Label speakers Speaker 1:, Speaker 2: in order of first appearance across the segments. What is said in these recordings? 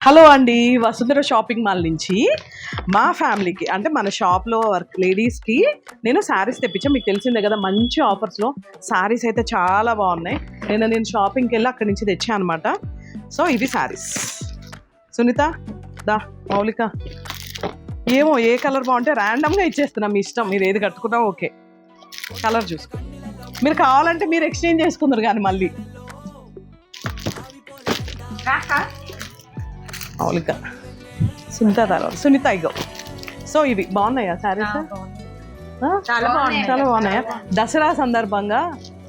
Speaker 1: Hello అండి, Vasundhara shopping mall నుంచి మా ఫ్యామిలీకి అంటే మన షాప్లో వర్క్ లేడీస్కి నేను శారీస్ తెప్పించాను. మీకు తెలిసిందే కదా, మంచి ఆఫర్స్లో శారీస్ అయితే చాలా బాగున్నాయి. నేను షాపింగ్కి వెళ్ళి అక్కడి నుంచి తెచ్చాను అనమాట. సో ఇది శారీస్. సునీత దా, మౌలిక ఏమో ఏ కలర్ బాగుంటే ర్యాండమ్గా ఇచ్చేస్తున్నాం, మీ ఇష్టం, మీరు ఏది కట్టుకున్నా ఓకే. కలర్ చూసుకో, మీరు కావాలంటే మీరు ఎక్స్చేంజ్ చేసుకుందరు కానీ మళ్ళీ. మౌలిక, సునీత తర్వాత సునీత ఇగో. సో ఇవి బాగున్నాయా శారీస్? చాలా బాగున్నాయా? దసరా సందర్భంగా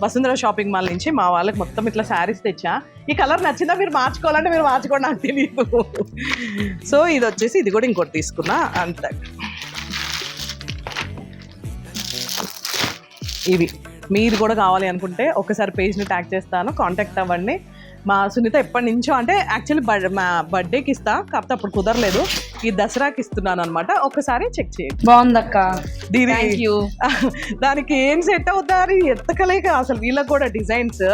Speaker 1: వసుంధర షాపింగ్ మాల్ నుంచి మా వాళ్ళకి మొత్తం ఇట్లా శారీస్ తెచ్చా. ఈ కలర్ నచ్చిందా? మీరు మార్చుకోవాలంటే మీరు మార్చుకోండి, నాకు తెలియదు. సో ఇది వచ్చేసి ఇది కూడా ఇంకోటి తీసుకున్నా అంతే. ఇవి మీరు కూడా కావాలి అనుకుంటే ఒకసారి పేజ్ని ట్యాగ్ చేస్తాను, కాంటాక్ట్ అవ్వండి. మా సునీత ఎప్పటి నుంచో అంటే యాక్చువల్లీ మా బర్త్డేకి ఇస్తా, కాకపోతే అప్పుడు కుదరలేదు, ఈ దసరాకి ఇస్తున్నాను అనమాట. ఒకసారి చెక్ చేయండి.
Speaker 2: బాగుందక్క,
Speaker 1: దానికి ఏం సెట్ అవుతారు ఎత్తకలేక అసలు. వీళ్ళకి కూడా డిజైన్స్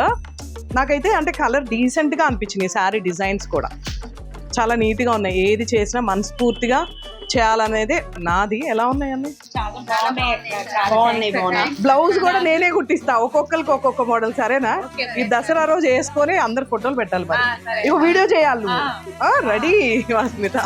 Speaker 1: నాకైతే అంటే కలర్ డీసెంట్గా అనిపించినాయి. శారీ డిజైన్స్ కూడా చాలా నీట్గా ఉన్నాయి. ఏది చేసినా మనస్ఫూర్తిగా చేయాలనేది నాది. ఎలా ఉన్నాయండి? బ్లౌజ్ కూడా నేనే కుట్టిస్తా, ఒక్కొక్కరికి ఒక్కొక్క మోడల్. సరేనా? ఈ దసరా రోజు వేసుకొని అందరు ఫోటోలు పెట్టాలి, మరి ఇక వీడియో చేయాలి. రెడీ? వాస్మిత